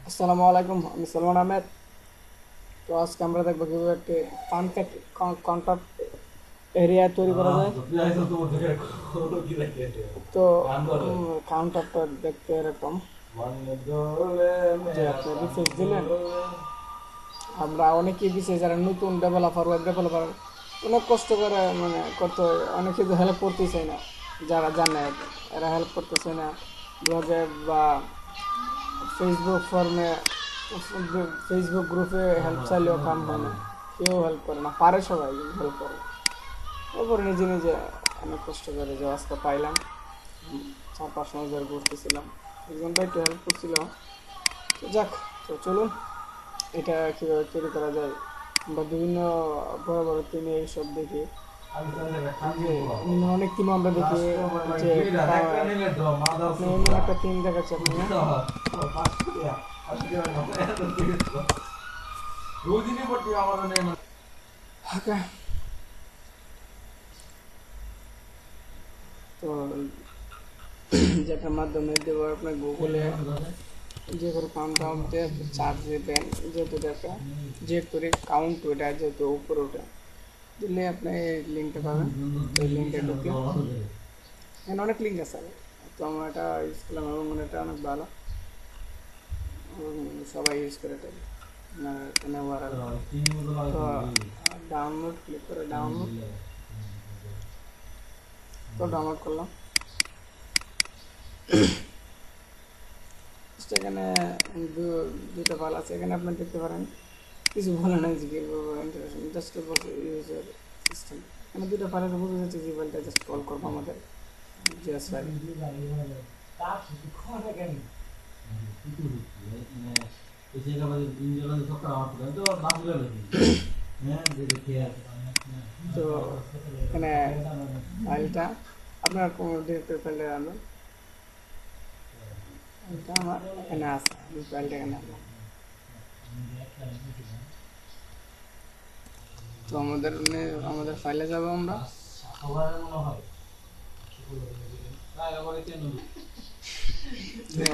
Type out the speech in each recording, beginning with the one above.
আসসালামু আলাইকুম, আমি সালমান আহমেদ। তো আজকে আমরা দেখবো কিভাবে একটি কন্ট্যাক্ট কন্ট্যাক্ট এরিয়া তৈরি করা যায়। তো কাউন্টারটা দেখতে এরকম যে আপনি রিফ্রেশ দিলেন। আমরা অনেকেই বিশেষ যারা নতুন ডেভেলপার, ওয়েব ডেভেলপার অনেক কষ্ট করে করতে হয়, অনেকে তো হেল্প করতেই চায় না। যারা জানে এরা হেল্প করতে চায় না ব্লগে বা ফেসবুক ফর্মে, ফেসবুক গ্রুপে হেল্প চাইলেও কাম হয় না, কেউ হেল্প করে না, পারে সবাই হেল্প করে। এরপর নিজে নিজে অনেক কষ্ট করে যে আজকে পাইলাম। 4-5 মাস ধরে ঘুরতেছিলাম, একজনটা একটু হেল্প করছিল। তো যাক, তো চলুন এটা কীভাবে তৈরি করা যায়। আমরা বিভিন্ন বড় বড় টিমে এইসব দেখি, যে অনেক টিমও আমরা দেখি যে আপনি এমন একটা টিম দেখাচ্ছে আপনি ওকে। তো যেটার মাধ্যমে দেবো আপনার গুগলে যে করে কাউন্ট দিয়ে চার্জ দেবেন, যেহেতু দেখা যে করে কাউন্ট ওটা যেহেতু উপরে ওঠে দিলে আপনি এই লিঙ্কটা পাবেন। তো এই লিঙ্কে ঢুকে এখানে অনেক লিঙ্ক আছে, তো আমরা এটা ইউজ করলাম এবং এটা অনেক ভালো এবং সবাই ইউজ করে এটা। এখানে তো ডাউনলোড ক্লিক করে ডাউনলোড, তো ডাউনলোড করলাম। এখানে দুটো ফাইল আছে, এখানে আপনি দেখতে পারেন কিছু বলে নাই যে ইন্টারেস্টেড ইউজার সিস্টেম। এখানে দুটো ফাইল আছে, বোঝা যাচ্ছে যে ফাইলটা জাস্ট কল করবো আমাদের জিএস ফাইল। তো এখানে ফাইলটা আপনার কোনো ডিরেক্টরি ফাইলে আনবেন, এটা আমার এখানে আছে, আমি ফাইলটা এখানে আনলাম। তো আমাদের ফাইলে যাব আমরা। তো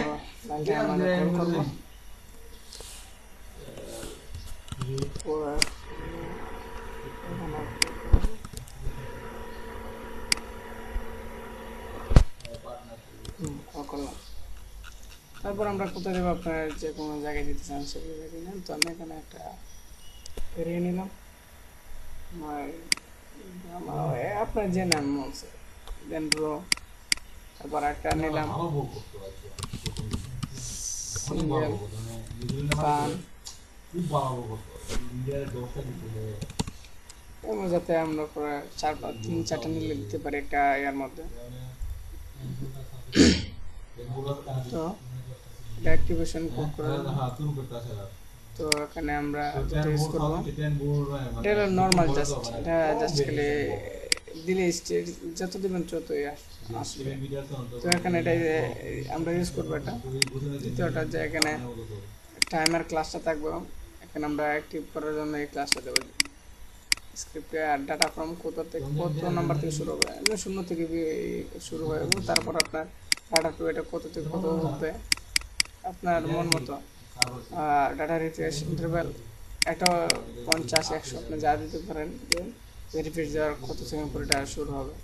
ফাইলটা আমাদের কল করবো, কল করলাম। তারপর আমরা কোথায় দেবো, আপনার যে কোনো জায়গায় দিতে চান সেগুলো জায়গায় নেন। তো আমি এখানে একটা এরিয়া নিলাম, আপনার যে নাম দেন ব্রো। তারপর একটা নিলাম সিঙ্গেল ফান, এবং যাতে আমরা প্রায় 3-4টা নিলে দিতে পারি একটা ইয়ার মধ্যে। তো অ্যাক্টিভেশন কোড করে, তো এখানে আমরা যেটা ইউজ করবো এটা হলো নর্মাল, এটা জাস্ট খালি দিলে স্টেট যত দেবেন ততই আসবে। তো এখানে এটা আমরা ইউজ করবো এটা। দ্বিতীয়টা যে এখানে টাইমার ক্লাসটা থাকবে, এখানে আমরা অ্যাক্টিভ করার জন্য এই ক্লাসটা দেবো। স্ক্রিপ্টে ডাটা ফ্রম কত নাম্বার থেকে শুরু হবে, 0 থেকে শুরু হয় এবং তারপর আপনার ডাটা টু এটা কত থেকে কত হবে আপনার মন মতো। ডাটা রিফ্রেশ ইন্টারভ্যাল একটা 50-100 আপনি যা দিতে পারেন, রিফ্রেশ দেওয়ার কত সেকেন্ড পরে এটা শুরু হবে।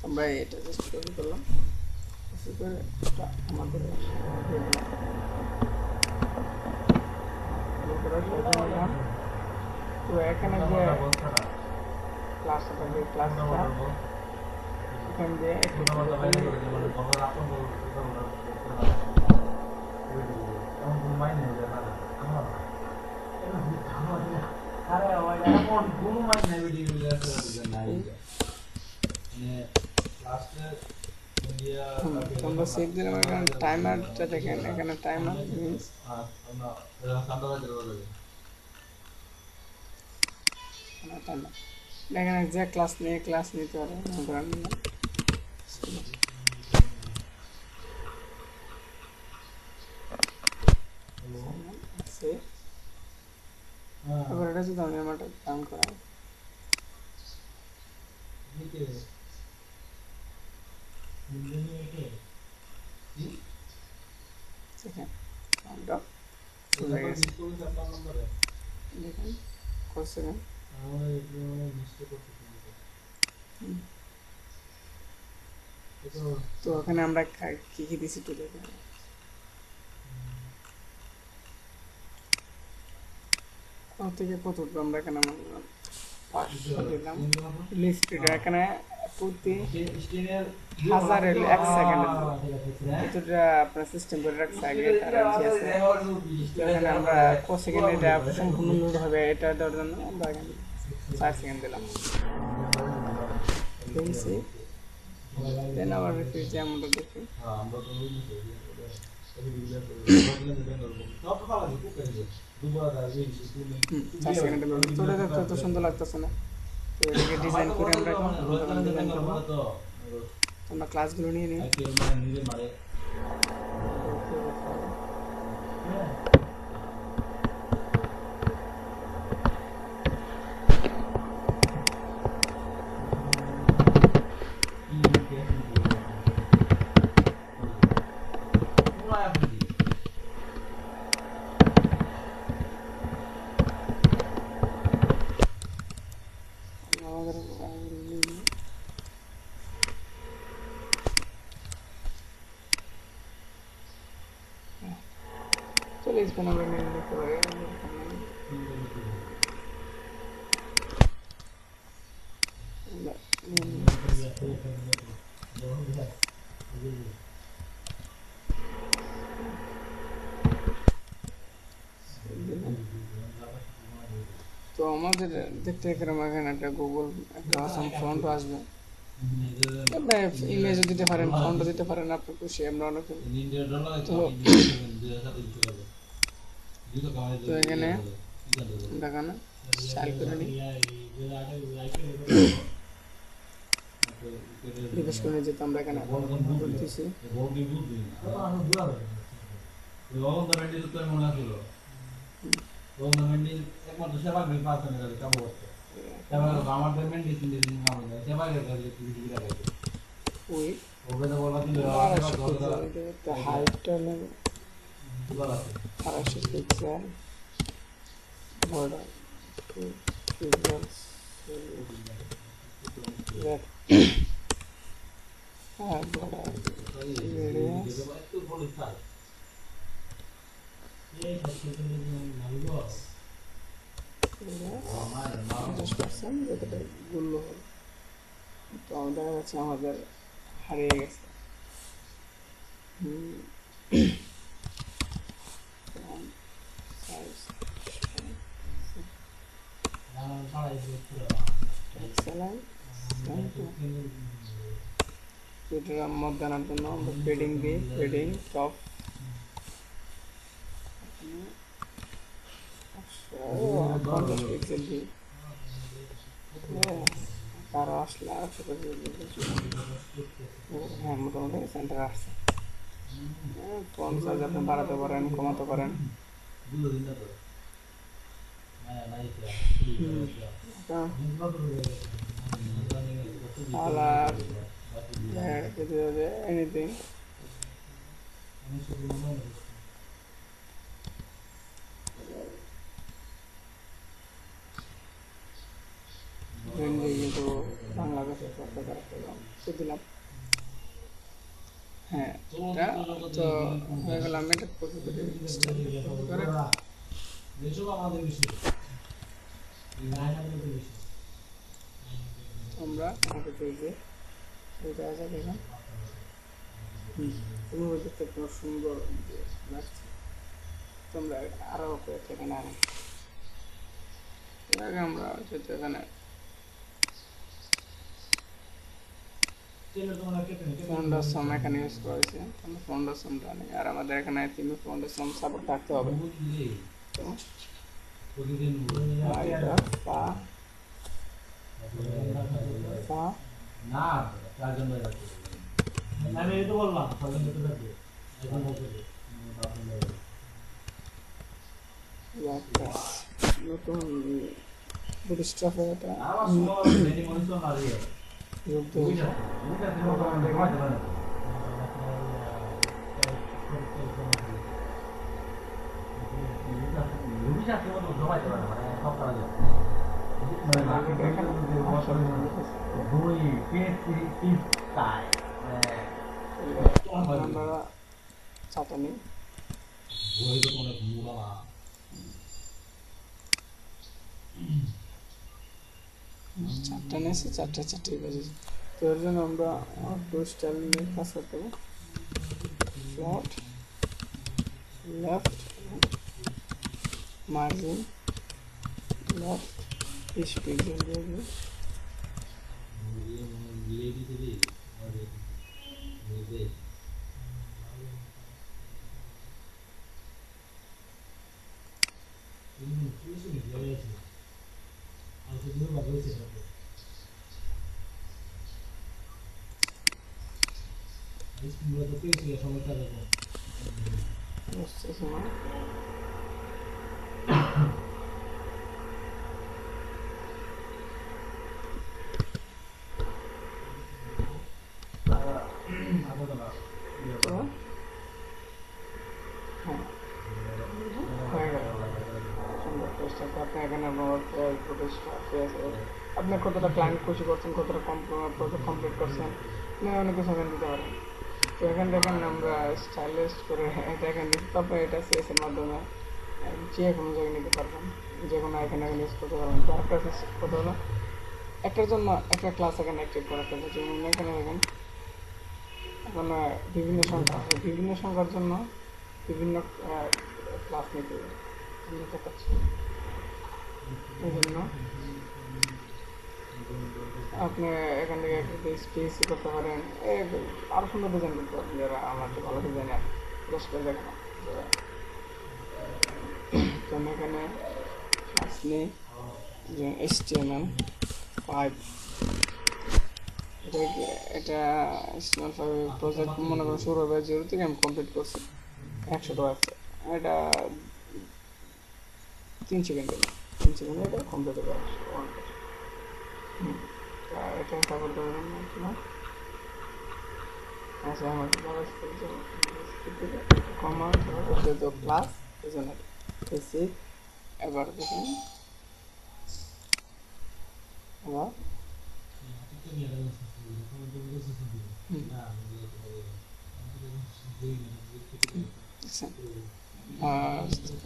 আমরা এটা জাস্ট শুরু করলাম, শুরু করে আমাদের তো এখানে যে ক্লাসটা থাকবে, ক্লাসটা এখান দিয়ে আমরা সেভ দিলাম। এখানে টাইমারটা দেখেন, এখানে টাইমার মিনস টাইমার, এখানে যে ক্লাস নিয়ে ক্লাস নিতে পারে। এবার এটা যদি আমি আমার কাউন্ট করা দেখেন সাউন্ডটা চলে গেছে দেখেন কত সেকেন্ড তো ওখানে আমরা কি কি দিছি একটু দেখেন কত থেকে কত উঠবো আমরা এখানে দিলাম লিস্ট এখানে প্রতি 1000 1 সেকেন্ড এটা আপনার সিস্টেম করে রাখছে আগে তার আছে এখানে আমরা কত সেকেন্ড এটা সম্পূর্ণ লোড হবে এটা দেওয়ার জন্য আমরা এখানে 4 সেকেন্ড দিলাম দেখছি দেন আবার রিপিট যে আমরা দেখি তো সুন্দর লাগতেছে না তো এটাকে ডিজাইন করে আমরা ডিজাইন করবো আমরা ক্লাসগুলো নিয়ে নিই চলে इसमें আমরা নিয়ে নিতে পারি তো আমাদের দেখতে এরকম এখানে একটা গুগল একটা আসাম ফন্ট আসবে আপনি ইমেজও দিতে পারেন ফন্টও দিতে পারেন আপনার খুশি আমরা অনেক তো এখানে দেখানো স্টাইল করে নিই রিফ্রেশ করে যেতে আমরা এখানে করতেছি হাইটটা নেব 200 pixel border pixels border radius যতটা গুলো তো আমাদের কাছে আমাদের হারিয়ে গেছে এটার মধ্যে আনার জন্য আমরা পেডিং দিই পেডিং টপ পিক্সেল দিই তারও আসলে হ্যাঁ মোটামুটি সেন্টার আসছে ফন্ট সাইজ আপনি বাড়াতে পারেন কমাতে পারেন কালার এনিথিং কিন্তু বাংলাদেশের পতাকা দিলাম হ্যাঁ তো হয়ে গেল আমি এটা আমরা দেখলাম দেখতে খুব সুন্দর লাগছে তোমরা আরো এখানে আনে আগে আমরা যেহেতু এখানে ফন্ডাসম এখানে ইউজ করেছি আমরা ফন্ডাসমটা নেই আর আমাদের এখানে তিনটা ফন্ডাসম সাপোর্ট থাকতে হবে নতুন বুটস্ট্র্যাপ এটা আমরা চাটা নিই। চারটা নিয়েছি, চারটাই বাজে। তো এর জন্য আমরা একটু স্টাইল নিয়ে কাজ করতে হবে। Flat, left, margin, left, 20 pixel দিয়ে দিই। বুঝতেছি না। তো হ্যাঁ, হয়ে গেল। সুন্দর পেজটাকে আপনি এখানে আপনি কতটা ক্লায়েন্ট খুশি করছেন, কতটা প্রজেক্ট কমপ্লিট করছেন, আপনি অনেক কিছু এখানে দিতে পারেন। তো এখানে দেখেন আমরা স্টাইলিস্ট করে এটা এখানে দিতে, তারপরে এটা সিএস এর মাধ্যমে যে কোনো জায়গায় নিতে পারবেন, যে কোনো এখানে ইউজ করতে পারবেন। তো আরেকটা কথা হলো, একটার জন্য একটা ক্লাস এখানে অ্যাক্টিভ করা থাকবে। যেমন এখানে দেখেন এখন বিভিন্ন সংখ্যার জন্য বিভিন্ন ক্লাস নিতে পারছি। এই জন্য আপনি এখান থেকে স্পেস করতে পারেন, আরও সুন্দর ডিজাইন করতে পারেন। যারা আমার যে ভালো ডিজাইনার বেশ করে দেখেন, তো আমি এখানে ক্লাস নিই যে HTML5। এটা HTML5 প্রজেক্ট মনে করেন শুরু হবে 0 থেকে, আমি কমপ্লিট করছি 100টা আছে। এটা 3 সেকেন্ডে এটা কমপ্লিট হবে। এটা সাপোর্ট করবেন না। আচ্ছা, আমার কমা তো প্লাস এজন্য এসে এবার দেখুন আবার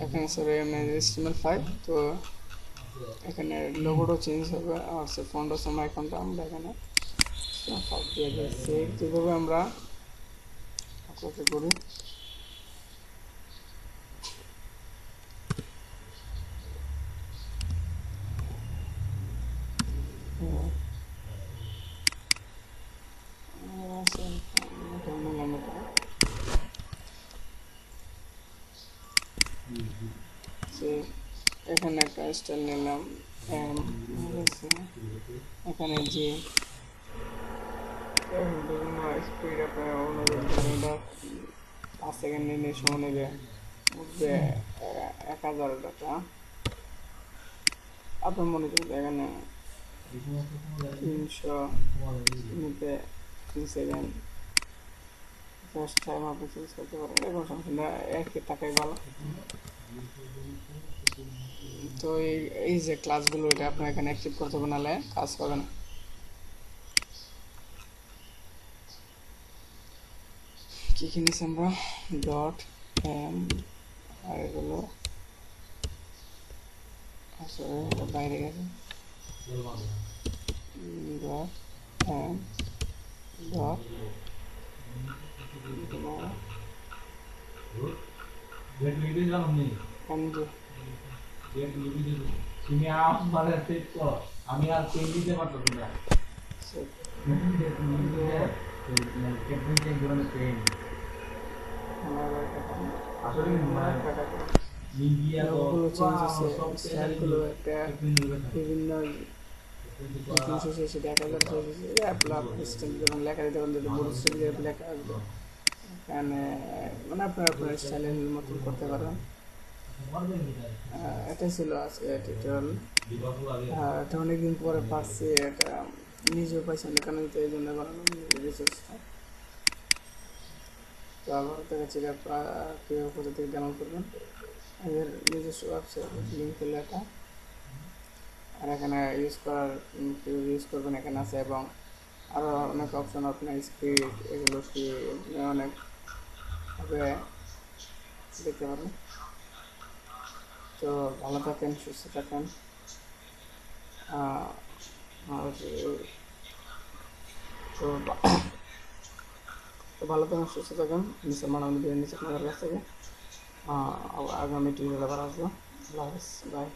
এখানে স্যার HTML5। তো এখানে লোগোটা চেঞ্জ হবে, আর ফন্ট আছে আমার অ্যাকাউন্টটা আমরা এখানে দিয়ে দিয়েছি। যেভাবে আমরা করতে করি এখানে একটা স্টাইল নিলাম, এখানে যে বিভিন্ন স্পিড আপনার অনুযায়ী 5 সেকেন্ড নিয়ে সময় নেবে, উঠবে 1000 টাকা। আপনার মনে করবে এখানে 300 নিতে 3 সেকেন্ড ফার্স্ট টাইম আপনি চেঞ্জ করতে পারেন, এরকম সমস্যা না, একই টাকাই ভালো। তো এই যে ক্লাসগুলো এটা আপনার এখানে অ্যাক্টিভ করতে হবে, নাহলে কাজ পাবে না। কি কিনেছি আমরা ডট এম, আর এগুলো বাইরে গেছে ডট এম ডট আমি আর পেন দিতে পারতো না আসলে লোকগুলো চেঞ্জ হচ্ছে, স্টাইলগুলো একটা বিভিন্ন 300 সেটা 1000 অ্যাপ্লাপ সিস্টেম যেমন লেখা দিতে পারেন, যদি বড় স্টাইল লেখা আসবে এখানে, মানে আপনার স্টাইলের মতন করতে পারেন। এটাই ছিল আজকে টিউটোরিয়াল। এটা অনেকদিন পরে পাচ্ছি, এটা নিজেও পাইছি না, কারণ তো এই জন্য বানানো রিসোর্সটা। তো আবার দেখা যাচ্ছে কীভাবে কোথা থেকে ডাউনলোড করবেন। এদের নিজস্ব ওয়েবসাইট লিঙ্ক হলো এটা। আর এখানে ইউজ করার কেউ ইউজ করবেন এখানে আছে, এবং আরও অনেক অপশন, আপনার স্পিড এগুলো কি অনেকভাবে দেখতে পারেন। তো ভালো থাকেন, সুস্থ থাকেন। আর তো তো ভালো থাকেন, সুস্থ থাকেন। নিচে মানব নিচে আপনাদের কাছ থেকে আগামী টিউটোরিয়াল আবার আসবো। আল্লাহ হাফেজ, বাই।